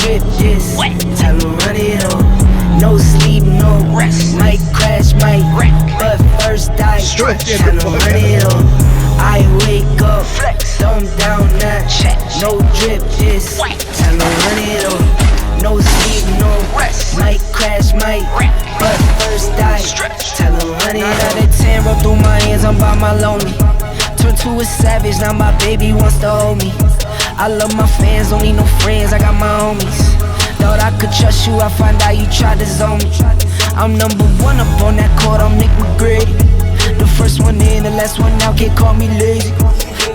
drip, just tell them run it on. No sleep, no rest. Might crash, might wreck, but first I stretch. Tell them run it on. I wake up, flex, thumb down now. Check. No drip, just tell them run it on. No sleep, no rest. Might crash, might wreck, but first I stretch. Tell them run it on. 9 out of 10 roll through my hands, I'm by my lonely. Turned to a savage, now my baby wants to hold me. I love my fans, don't need no friends, I got my homies. Thought I could trust you, I find out you tried to zone me. I'm number one up on that court, I'm Nick McGrady. The first one in, the last one out, can't call me lazy.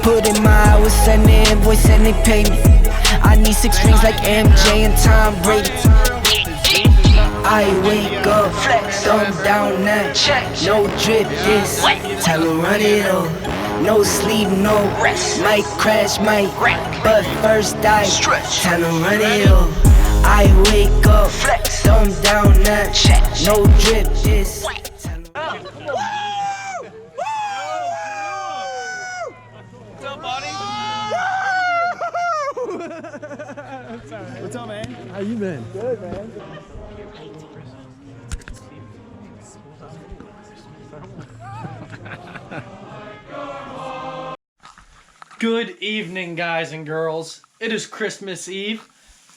Put in my hours, send the invoice and they pay me. I need 6 rings like MJ and Tom Brady. I wake up, flex, thumb down now. No drip, this, tell them run it on. No sleep, no rest. Might crash, might wreck, but first I stretch. Tell them run it on. I wake up, flex, thumb down now. No drip, this. What's up, buddy? What's up, man? How you been? Good, man. Good evening, guys and girls. It is Christmas Eve.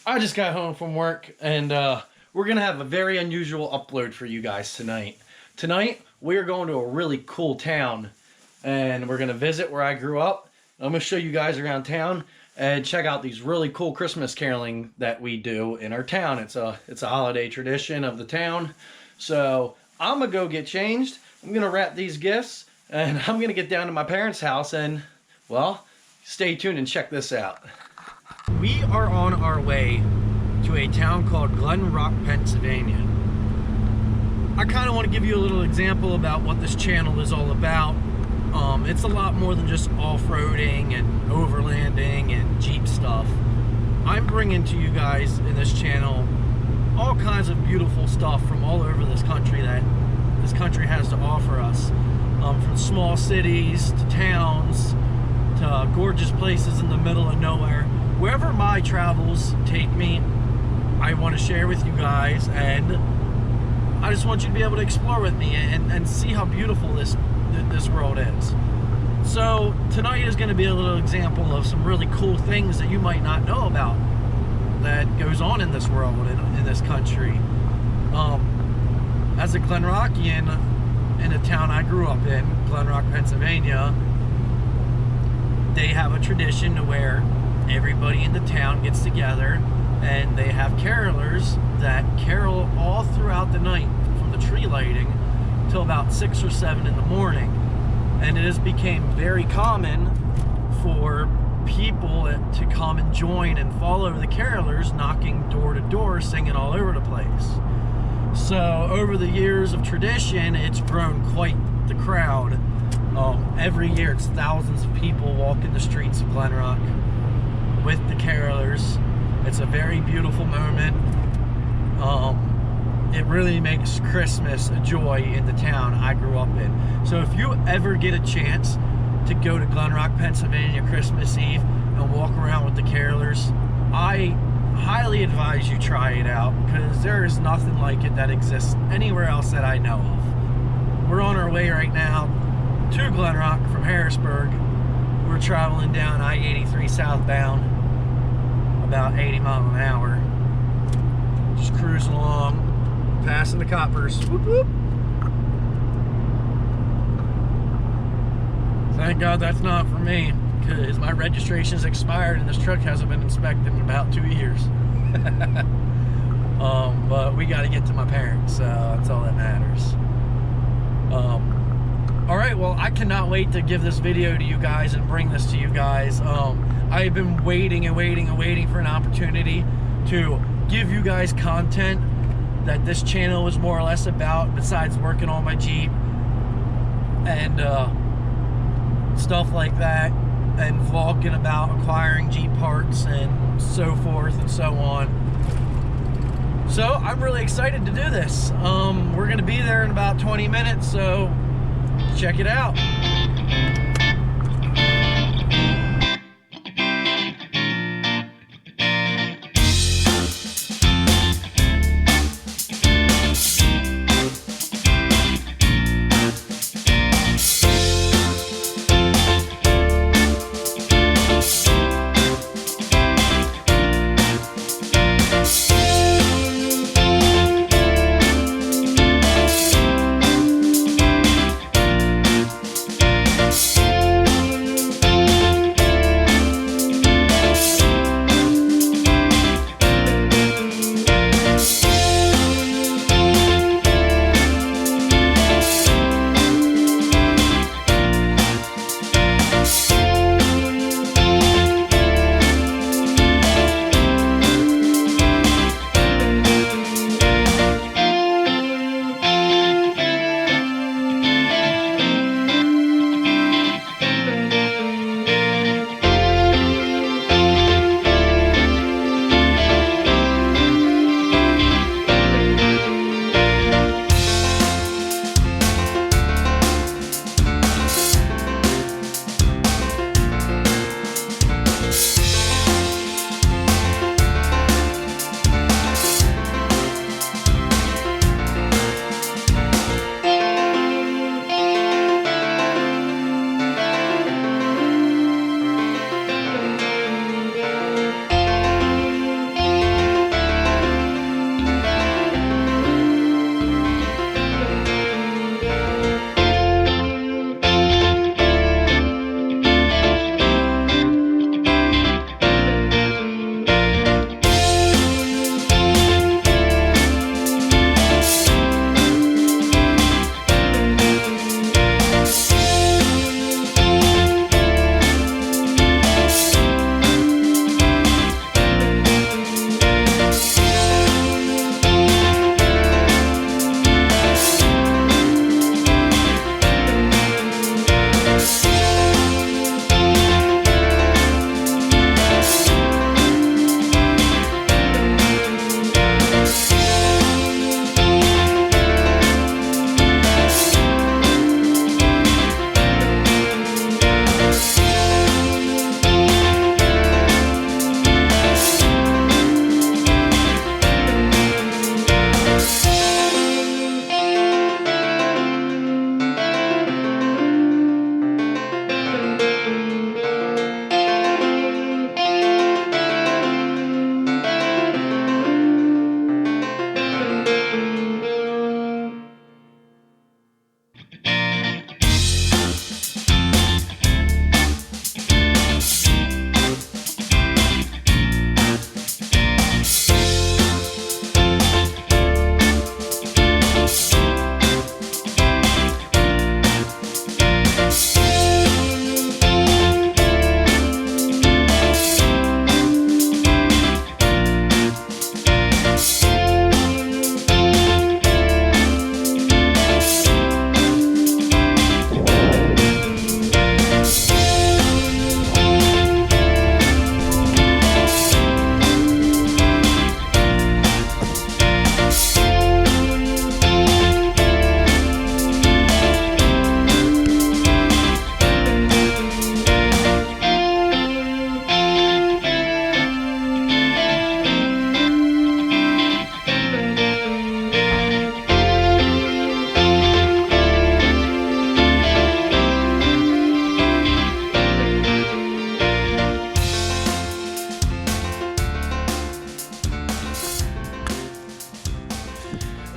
I just got home from work, and we're gonna have a very unusual upload for you guys tonight. Tonight, we are going to a really cool town, and we're gonna visit where I grew up. I'm gonna show you guys around town and check out these really cool Christmas caroling that we do in our town. It's a holiday tradition of the town. So I'm gonna go get changed. I'm gonna wrap these gifts, and I'm gonna get down to my parents' house and, well, stay tuned and check this out. We are on our way to a town called GlenRock, Pennsylvania. I kind of want to give you a little example about what this channel is all about. It's a lot more than just off-roading and overlanding and Jeep stuff. I'm bringing to you guys in this channel all kinds of beautiful stuff from all over this country that this country has to offer us. From small cities to towns to gorgeous places in the middle of nowhere. Wherever my travels take me, I want to share with you guys, and I just want you to be able to explore with me and see how beautiful this world is. So tonight is going to be a little example of some really cool things that you might not know about that goes on in this world, in this country. As a GlenRockian in the town I grew up in, GlenRock, Pennsylvania, they have a tradition to where everybody in the town gets together and they have carolers that carol all throughout the night from the tree lighting till about 6 or 7 in the morning. And it has become very common for people to come and join and follow the carolers, knocking door to door, singing all over the place. So over the years of tradition, it's grown quite the crowd. Every year it's thousands of people walking the streets of GlenRock with the carolers. It's a very beautiful moment. It really makes Christmas a joy in the town I grew up in. So if you ever get a chance to go to GlenRock, Pennsylvania Christmas Eve and walk around with the carolers, I highly advise you try it out, because there is nothing like it that exists anywhere else that I know of. We're on our way right now to GlenRock from Harrisburg. We're traveling down I-83 southbound, about 80 miles an hour. Just cruising along, passing the coppers. Whoop, whoop. Thank God that's not for me, because my registration's expired and this truck hasn't been inspected in about 2 years. But we got to get to my parents, so that's all that matters. Alright, well, I cannot wait to give this video to you guys and bring this to you guys. I've been waiting and waiting and waiting for an opportunity to give you guys content that this channel is more or less about, besides working on my Jeep and stuff like that, and vlogging about acquiring Jeep parts and so forth and so on. So I'm really excited to do this. We're going to be there in about 20 minutes, so check it out.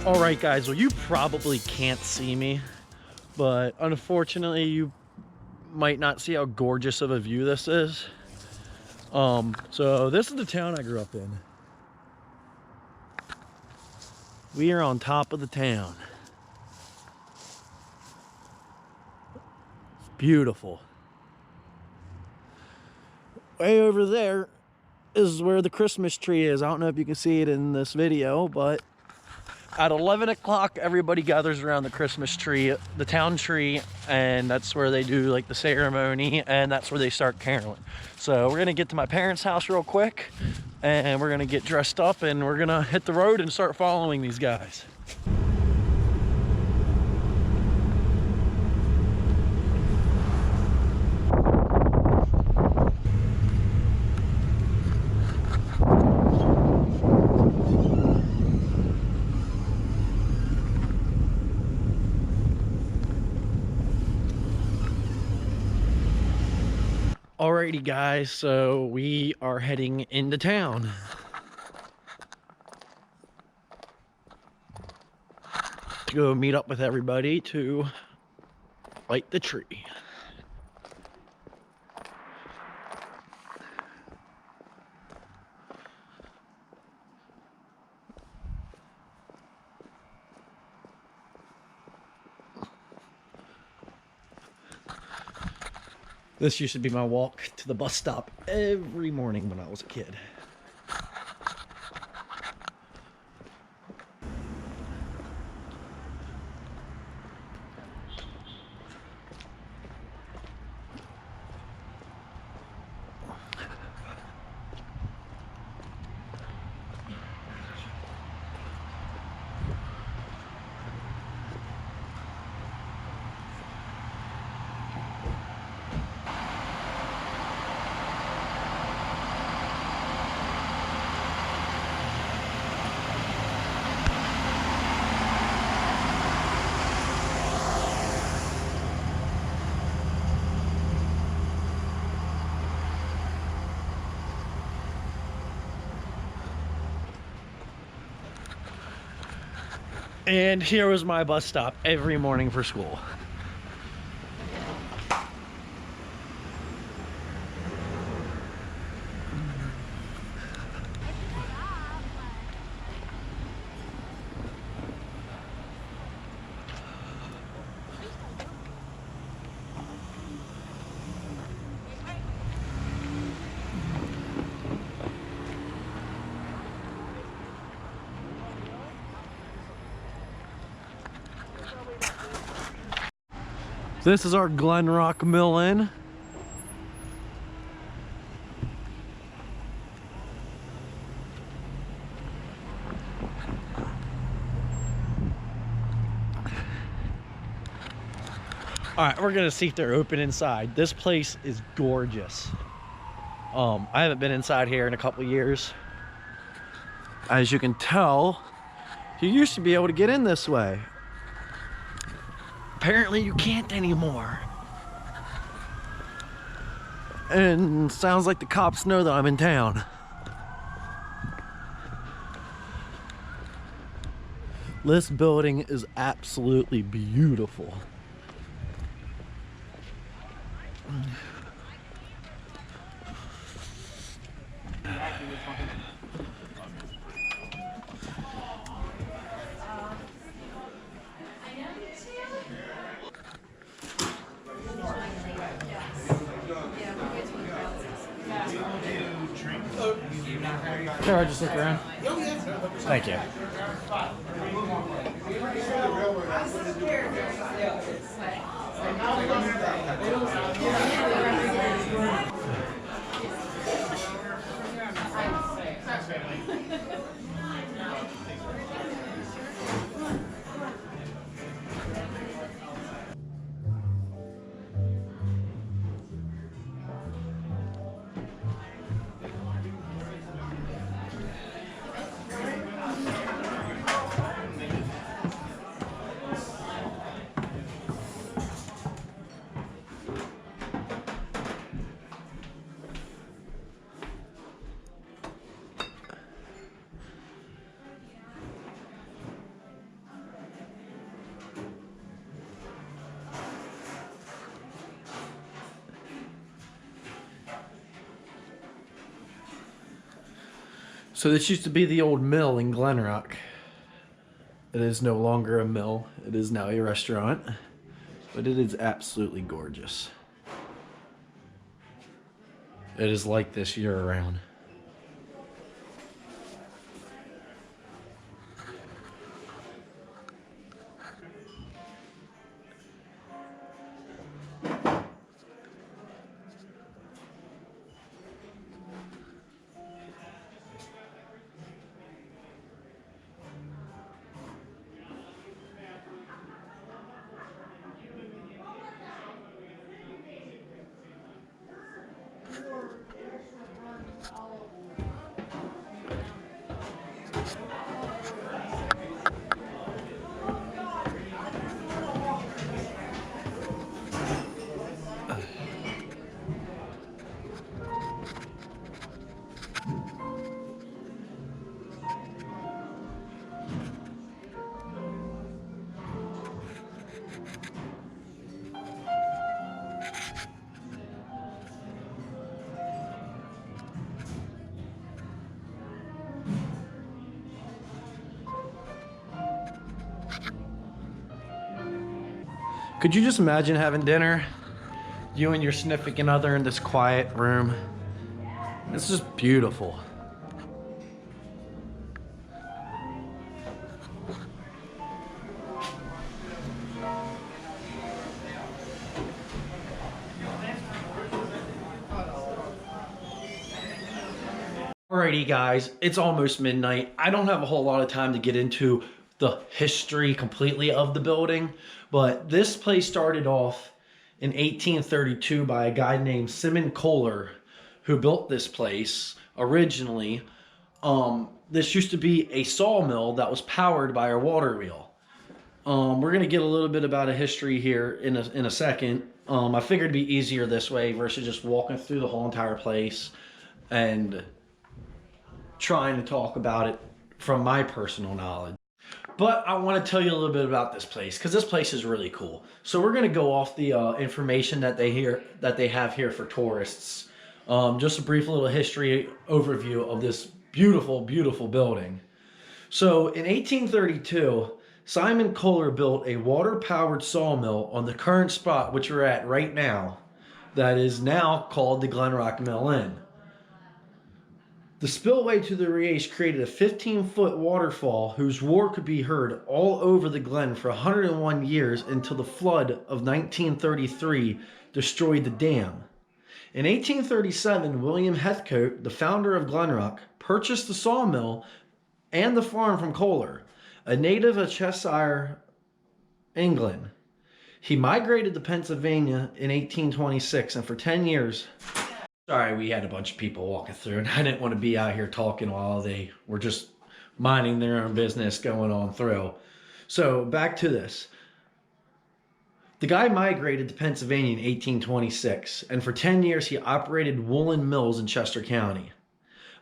All right, guys, well, you probably can't see me, but unfortunately you might not see how gorgeous of a view this is. So this is the town I grew up in. We are on top of the town. It's beautiful. Way over there is where the Christmas tree is. I don't know if you can see it in this video, but at 11 o'clock, everybody gathers around the Christmas tree, the town tree, and that's where they do like the ceremony, and that's where they start caroling. So we're gonna get to my parents' house real quick, and we're gonna get dressed up, and we're gonna hit the road and start following these guys. Alrighty guys, so we are heading into town. To go meet up with everybody to light the tree. This used to be my walk to the bus stop every morning when I was a kid. And here was my bus stop every morning for school. This is our GlenRock mill in. All right, we're gonna see if they're open inside. This place is gorgeous. I haven't been inside here in a couple of years. As you can tell, you used to be able to get in this way. Apparently you can't anymore. And sounds like the cops know that I'm in town. This building is absolutely beautiful. Can I just look around? Thank you. So this used to be the old mill in GlenRock. It is no longer a mill. It is now a restaurant, but it is absolutely gorgeous. It is like this year round. Could you just imagine having dinner? You and your significant other in this quiet room. It's just beautiful. Alrighty guys, it's almost midnight. I don't have a whole lot of time to get into the history completely of the building, but this place started off in 1832 by a guy named Simon Kohler, who built this place originally. This used to be a sawmill that was powered by a water wheel. We're gonna get a little bit about a history here in a second. I figured it'd be easier this way versus just walking through the whole entire place and trying to talk about it from my personal knowledge. But I want to tell you a little bit about this place because this place is really cool. So we're going to go off the information that they have here for tourists. Just a brief little history overview of this beautiful, beautiful building. So in 1832, Simon Kohler built a water-powered sawmill on the current spot which we're at right now. That is now called the GlenRock Mill Inn. The spillway to the Riech created a 15-foot waterfall whose roar could be heard all over the Glen for 101 years until the flood of 1933 destroyed the dam. In 1837, William Heathcote, the founder of GlenRock, purchased the sawmill and the farm from Kohler, a native of Cheshire, England. He migrated to Pennsylvania in 1826, and for 10 years... Sorry, we had a bunch of people walking through, and I didn't want to be out here talking while they were just minding their own business going on through. So back to this. The guy migrated to Pennsylvania in 1826, and for 10 years he operated woolen mills in Chester County.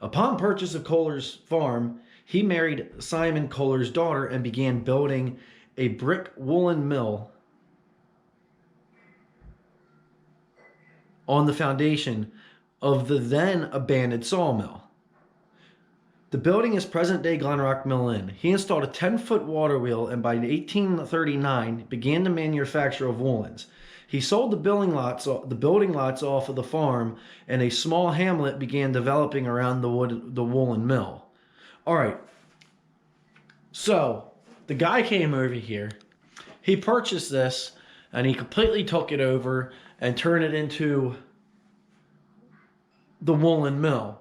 Upon purchase of Kohler's farm, he married Simon Kohler's daughter and began building a brick woolen mill on the foundation of the then abandoned sawmill. The building is present-day GlenRock Mill Inn. He installed a 10-foot water wheel and by 1839 began the manufacture of woolens. He sold the building lots off of the farm, and a small hamlet began developing around the woolen mill. All right. So the guy came over here. He purchased this, and he completely took it over and turned it into the woolen mill.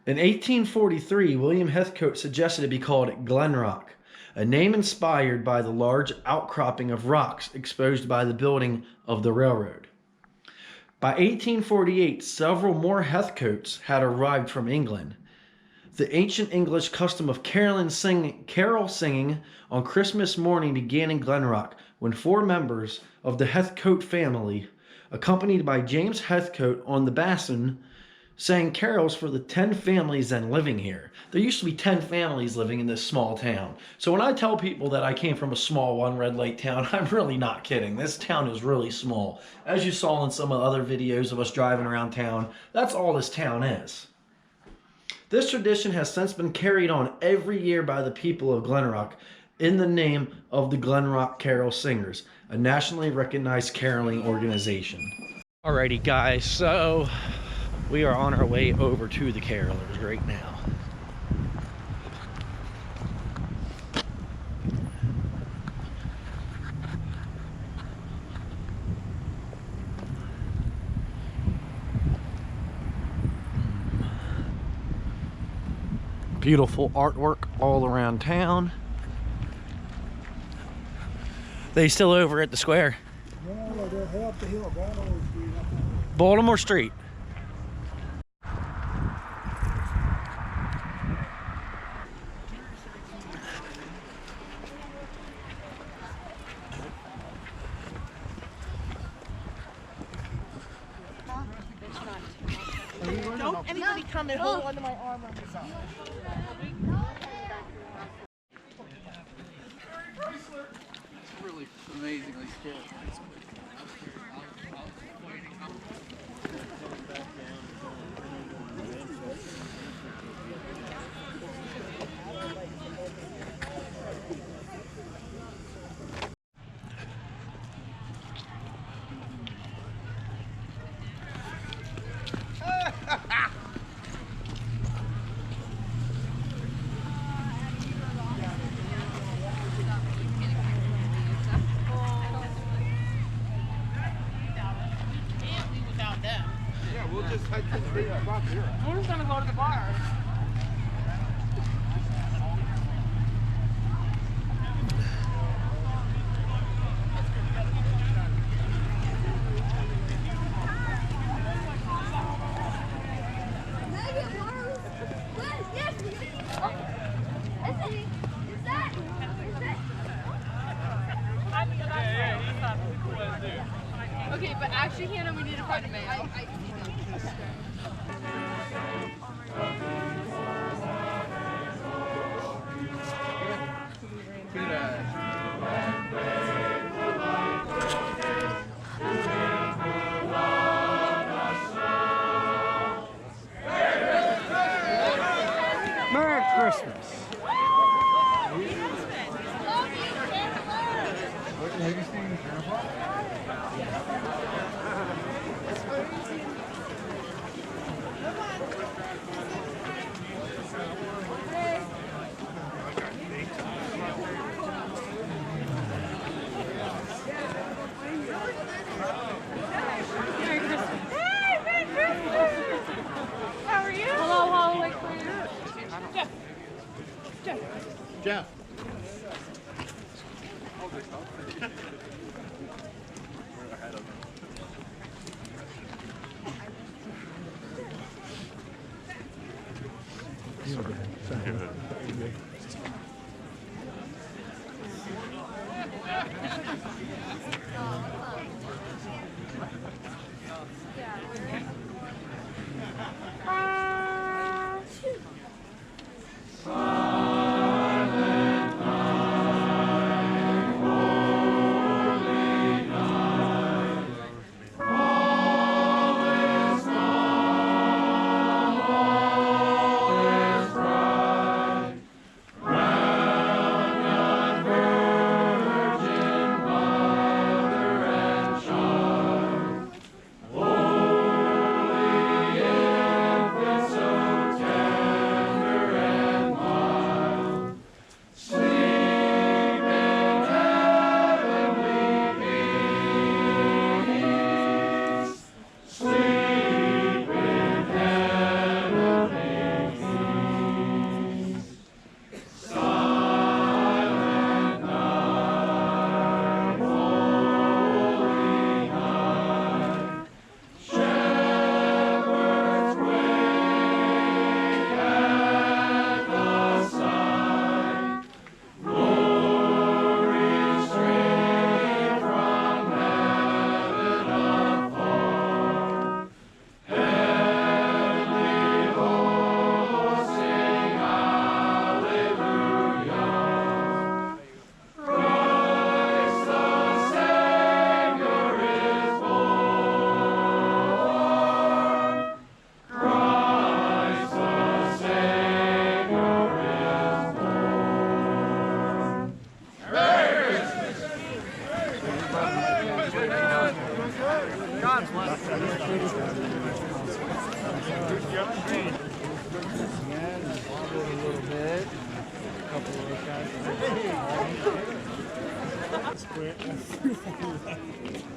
In 1843, William Heathcote suggested it be called GlenRock, a name inspired by the large outcropping of rocks exposed by the building of the railroad. By 1848, several more Heathcotes had arrived from England. The ancient English custom of carol singing on Christmas morning began in GlenRock when 4 members of the Heathcote family, accompanied by James Heathcote on the bassoon, sang carols for the 10 families then living here. There used to be 10 families living in this small town. So when I tell people that I came from a small one red light town, I'm really not kidding. This town is really small. As you saw in some of the other videos of us driving around town, that's all this town is. This tradition has since been carried on every year by the people of GlenRock in the name of the GlenRock Carol Singers, a nationally recognized caroling organization. Alrighty guys, so we are on our way over to the carolers right now. Beautiful artwork all around town. They still over at the square? No, they're head up the hill, Baltimore Street. Baltimore Street. Don't anybody come and hold onto my arm on this side. It's really amazingly scary. We'll just head to the spot here. We're just gonna go to the bar. Okay, but actually, Hannah, we need to find a man. Merry Christmas. How are you? Hello, wait for you. Jeff.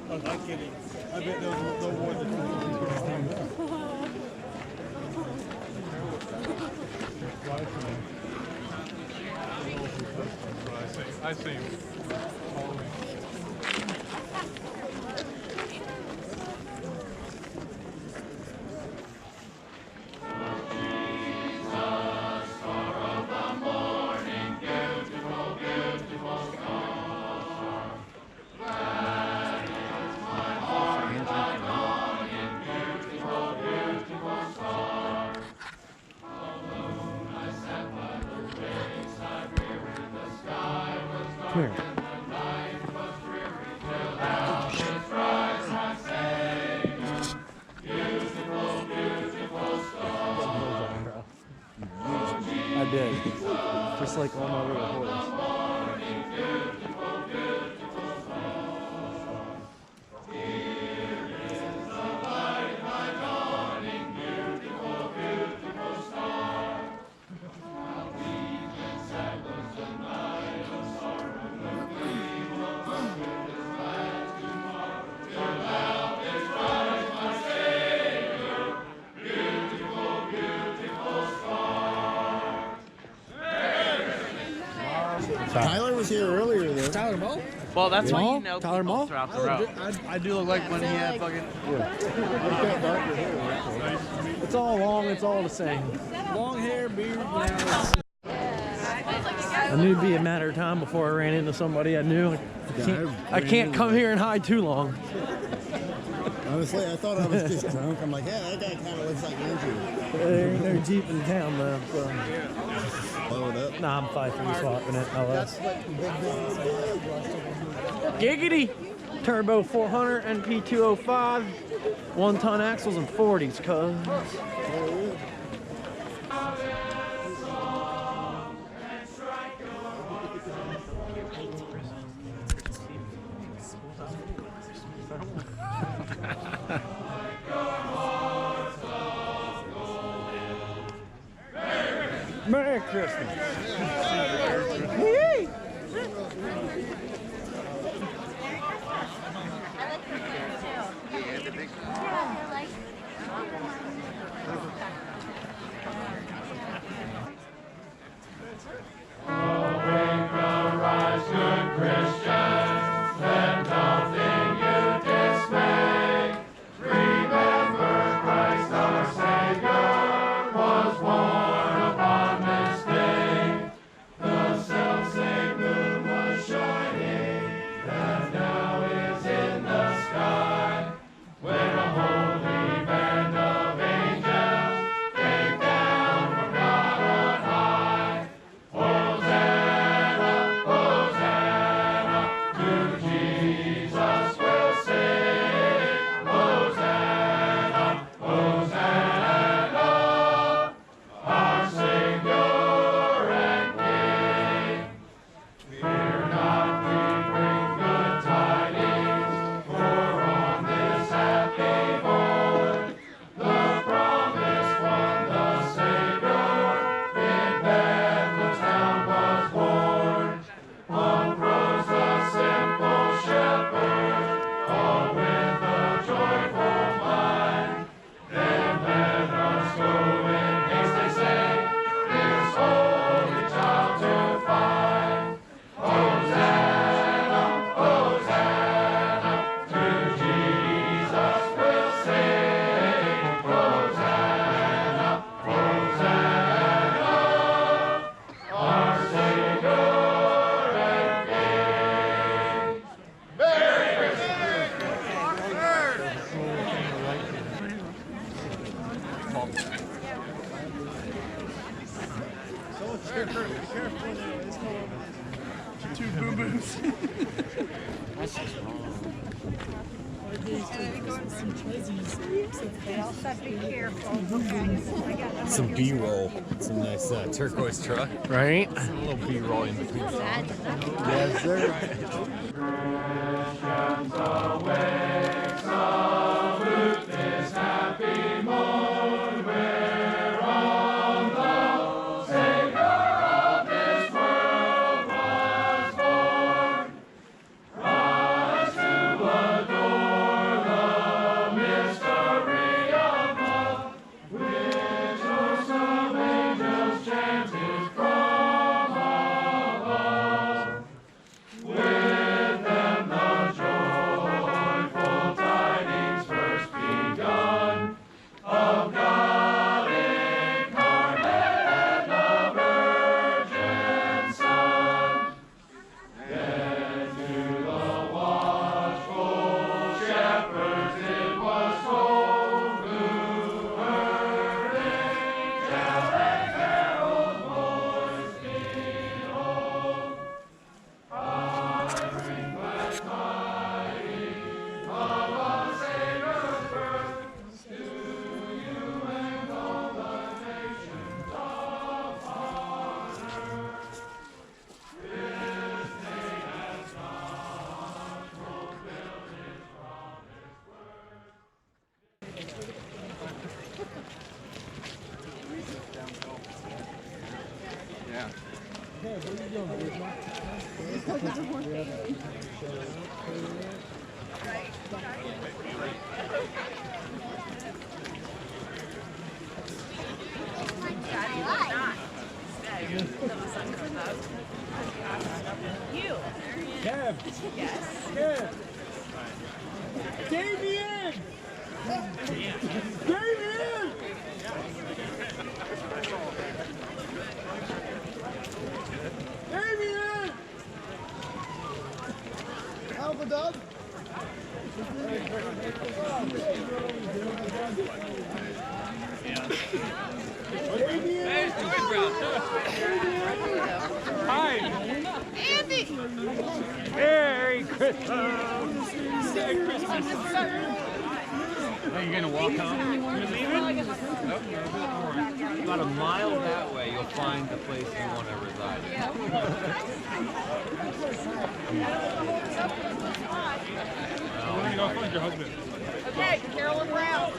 I'm not kidding. I bet there was no more than 50. I see. Come here. I did. Just like all my little boys. Tyler was here earlier, though. Tyler Moe? Well, that's why you know Tyler people Moe? throughout the road. I do look like when he had fucking... It's all long, it's all the same. Long hair, beard, I knew it'd be a matter of time before I ran into somebody I knew. I can't come here and hide too long. Honestly, I thought I was just drunk. I'm like, yeah, that guy kind of looks like Andrew. There ain't no Jeep in town though. So. Blow it up. Nah, I'm 5'3" swapping it. LS. Giggity! Turbo 400 NP 205, 1-ton axles and 40s, cuz. Merry Christmas. Yay! Two boo-boos. Some B-roll. Some nice turquoise truck. Right? A little B-roll in between. Yes, sir. Yeah. You. Kev. Yes. Kev. Damien. Damien. Damien. Alpha Dub. Hi. Andy. Merry Christmas. Merry Christmas. Are you gonna walk home? You're leaving? About a mile that way, you'll find the place you want to reside in. We're gonna go find your husband. Okay, Carolyn Brown.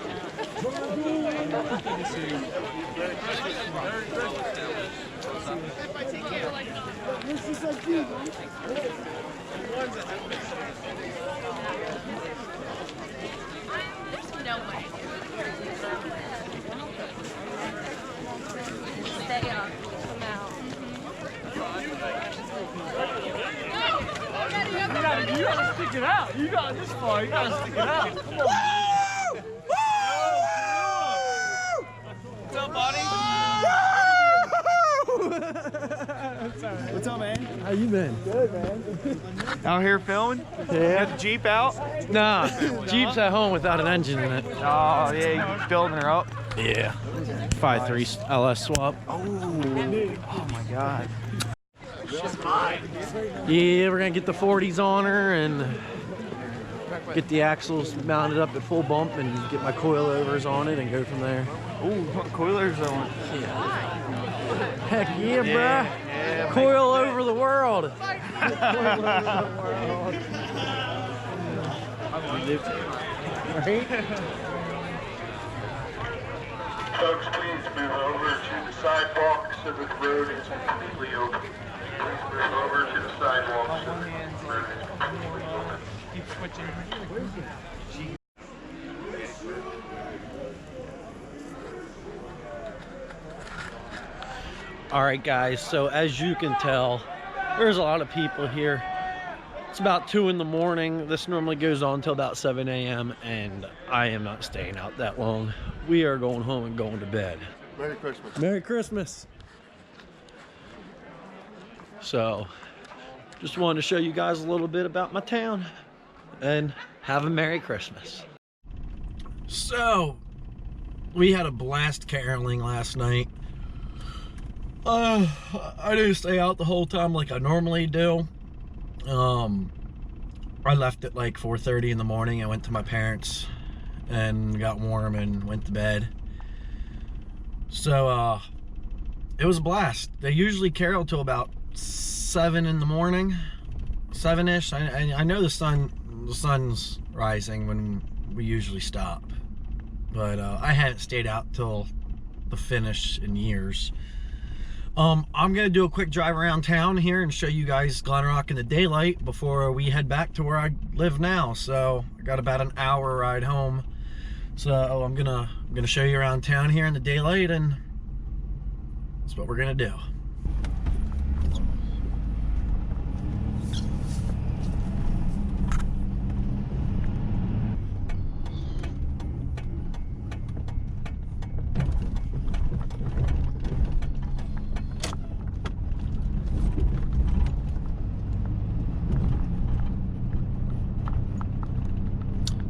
No way. Stay up. Come out. You gotta stick it out. You got this far. You gotta stick it out. Come on. What's up, buddy? What's up, man? How you been? Good, man. Out here filming? Yeah. Got the Jeep out? Nah, Jeep's at home without an engine in it. Oh, yeah, you building her up. Yeah. 5.3 LS swap. Oh my God. Yeah, we're gonna get the 40s on her and get the axles mounted up at full bump and get my coilovers on it and go from there. Ooh, put coilers on. Heck yeah, bruh. Yeah, Coil over the world. Folks, please move over to the sidewalk so that the road is completely open. Please move over to the sidewalk so that the road is completely open. Keep switching. All right, guys, so as you can tell, there's a lot of people here. It's about 2 in the morning. This normally goes on until about 7 a.m. and I am not staying out that long. We are going home and going to bed. Merry Christmas. Merry Christmas. So, just wanted to show you guys a little bit about my town and have a Merry Christmas. So, we had a blast caroling last night. I didn't stay out the whole time like I normally do. I left at like 4:30 in the morning. I went to my parents and got warm and went to bed. So, it was a blast. They usually carol till about 7 in the morning, 7-ish. I know the sun's rising when we usually stop, but I hadn't stayed out till the finish in years. I'm gonna do a quick drive around town here and show you guys GlenRock in the daylight before we head back to where I live now. So I got about an hour ride home. So I'm gonna show you around town here in the daylight, and that's what we're gonna do.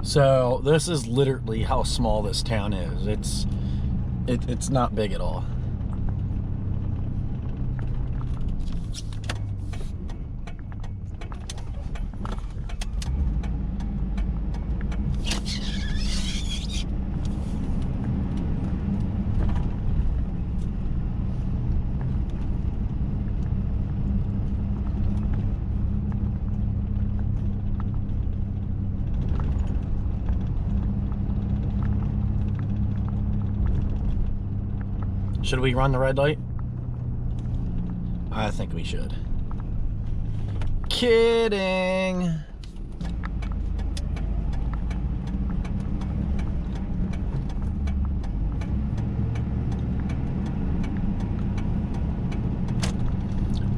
So this is literally how small this town is. It's not big at all. Should we run the red light? I think we should. Kidding.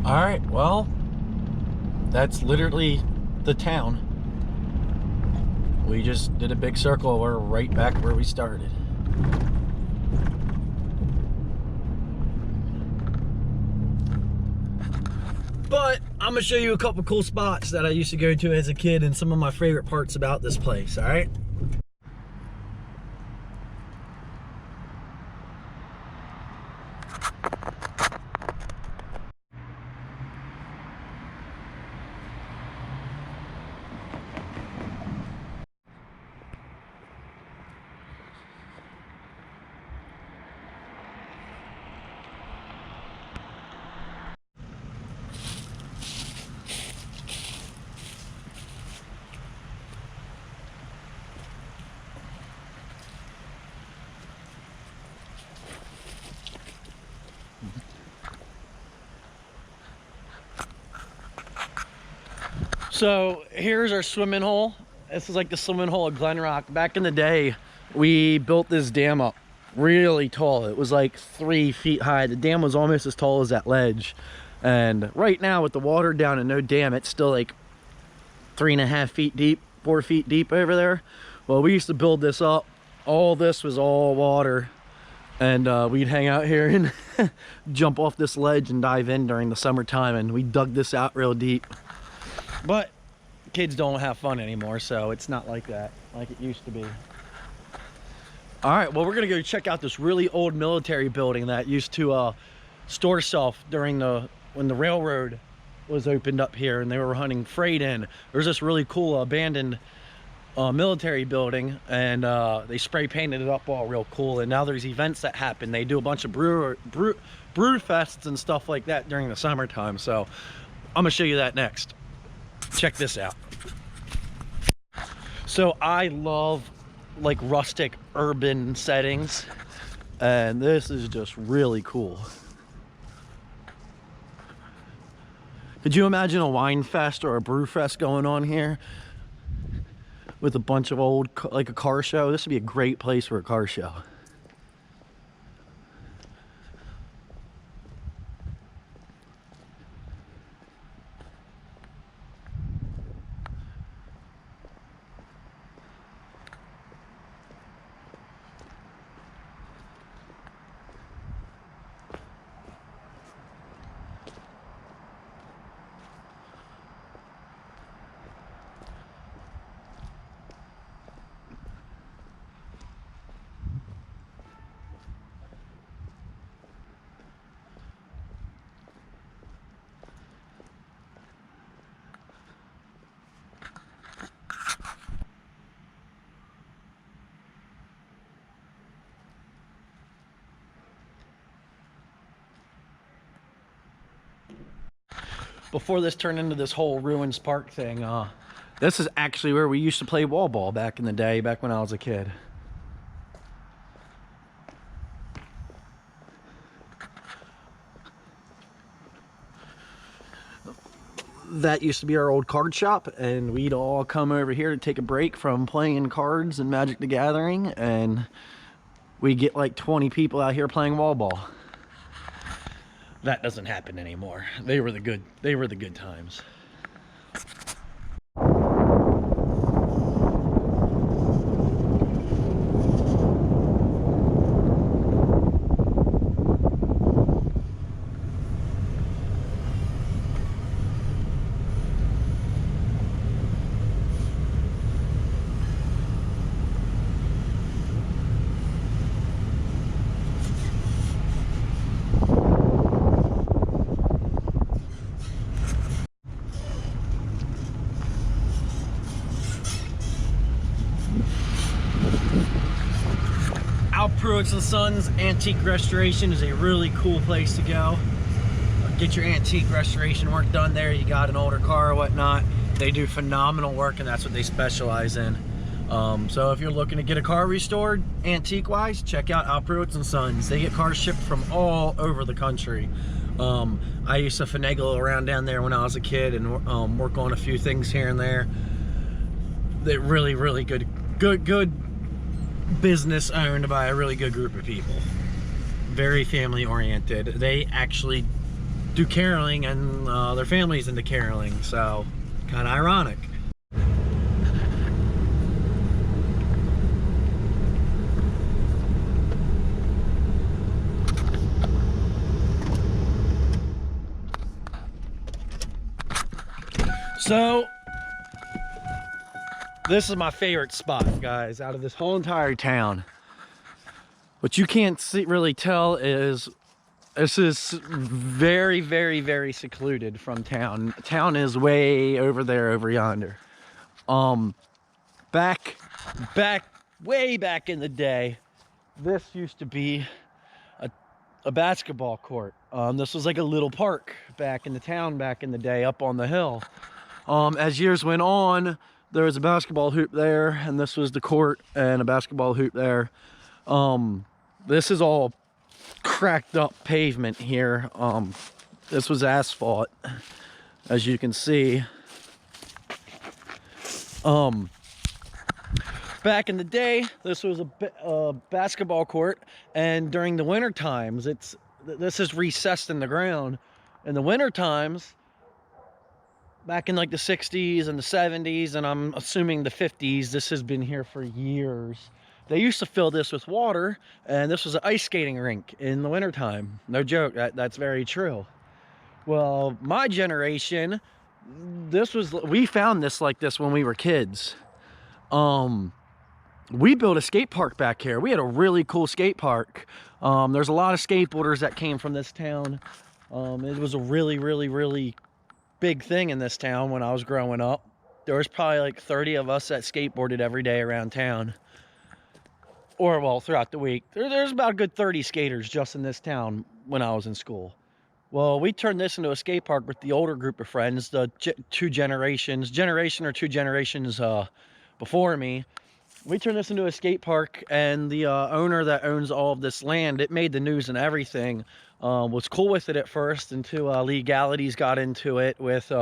All right, well, that's literally the town. We just did a big circle. We're right back where we started. But I'm gonna show you a couple cool spots that I used to go to as a kid and some of my favorite parts about this place, all right? So here's our swimming hole. This is like the swimming hole at GlenRock. Back in the day, we built this dam up really tall. It was like 3 feet high. The dam was almost as tall as that ledge. And right now with the water down and no dam, it's still like 3.5 feet deep, 4 feet deep over there. Well, we used to build this up. All this was all water. And we'd hang out here and jump off this ledge and dive in during the summertime. And we dug this out real deep. But kids don't have fun anymore, so it's not like that, like it used to be. All right, well, we're gonna go check out this really old military building that used to store stuff during when the railroad was opened up here and they were running freight in. There's this really cool abandoned military building, and they spray painted it up all real cool. And now there's events that happen. They do a bunch of brew fests and stuff like that during the summertime. So I'm gonna show you that next. Check this out. So I love like rustic urban settings, and this is just really cool. Could you imagine a wine fest or a brew fest going on here with a bunch of old, like a car show? This would be a great place for a car show. Before this turned into this whole ruins park thing, this is actually where we used to play wall ball back in the day, back when I was a kid. That used to be our old card shop, and we'd all come over here to take a break from playing cards and Magic the Gathering, and we get like 20 people out here playing wall ball. That doesn't happen anymore. They were the good times. Pruitt's & Sons Antique Restoration is a really cool place to go. Get your antique restoration work done there. You got an older car or whatnot. They do phenomenal work, and that's what they specialize in. So if you're looking to get a car restored, antique-wise, check out Xploration Sons. They get cars shipped from all over the country. I used to finagle around down there when I was a kid and work on a few things here and there. They're really good business owned by a really good group of people. Very family oriented. They actually do caroling, and their family's into caroling, so kind of ironic. So this is my favorite spot, guys, out of this whole entire town. What you can't really tell is this is very secluded from town. Town is way over there, over yonder. Way back in the day, this used to be a basketball court. This was like a little park back in the town back in the day, up on the hill. As years went on, there was a basketball hoop there, and this was the court and a basketball hoop there. This is all cracked up pavement here. This was asphalt, as you can see. Back in the day, this was a basketball court, and during the winter times, this is recessed in the ground. In the winter times, back in like the 60s and the 70s, and I'm assuming the 50s, this has been here for years. They used to fill this with water, and this was an ice skating rink in the wintertime. No joke, that's very true. Well, my generation, we found this like this when we were kids. We built a skate park back here. We had a really cool skate park. There's a lot of skateboarders that came from this town. It was a really big thing in this town when I was growing up. There was probably like 30 of us that skateboarded every day around town. Or, well, throughout the week. There's about a good 30 skaters just in this town when I was in school. Well, we turned this into a skate park with the older group of friends, the two generations before me. We turned this into a skate park, and the owner that owns all of this land, it made the news and everything, was cool with it at first until legalities got into it with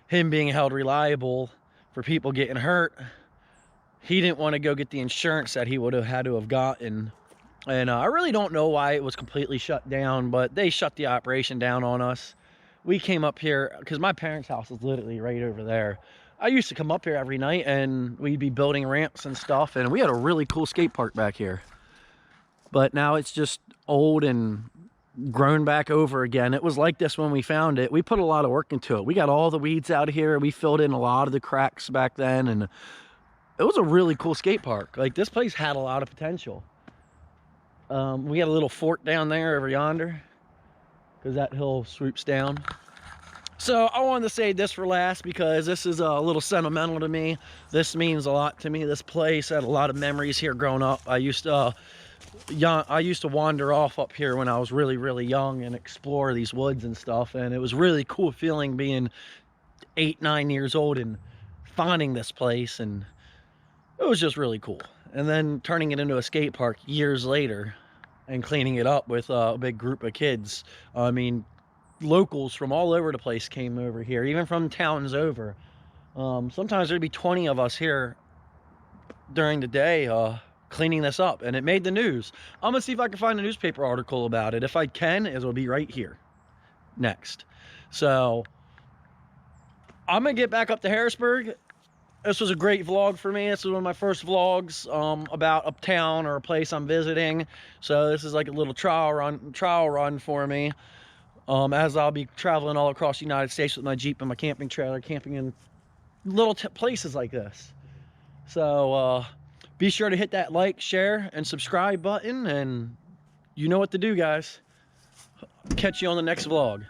him being held reliable for people getting hurt. He didn't want to go get the insurance that he would have had to have gotten. And I really don't know why it was completely shut down, but they shut the operation down on us. We came up here, because my parents' house is literally right over there. I used to come up here every night, and we'd be building ramps and stuff, and we had a really cool skate park back here. But now it's just old and grown back over again. It was like this when we found it. We put a lot of work into it. We got all the weeds out of here. We filled in a lot of the cracks back then, and it was a really cool skate park. Like, this place had a lot of potential. We had a little fort down there over yonder, because that hill swoops down. So I wanted to save this for last because this is a little sentimental to me. This means a lot to me. This place had a lot of memories here growing up. I used to wander off up here when I was really young and explore these woods and stuff, and it was really cool feeling being 8-9 years old and finding this place, and it was just really cool. And then turning it into a skate park years later and cleaning it up with a big group of kids. I mean, locals from all over the place came over here, even from towns over. Sometimes there'd be 20 of us here during the day cleaning this up, and it made the news. I'm gonna see if I can find a newspaper article about it. If I can, it'll be right here next. So I'm gonna get back up to Harrisburg. This was a great vlog for me. This was one of my first vlogs about uptown or a place I'm visiting. So this is like a little trial run for me. As I'll be traveling all across the United States with my Jeep and my camping trailer, camping in little places like this. So be sure to hit that like, share, and subscribe button, and you know what to do, guys. Catch you on the next vlog.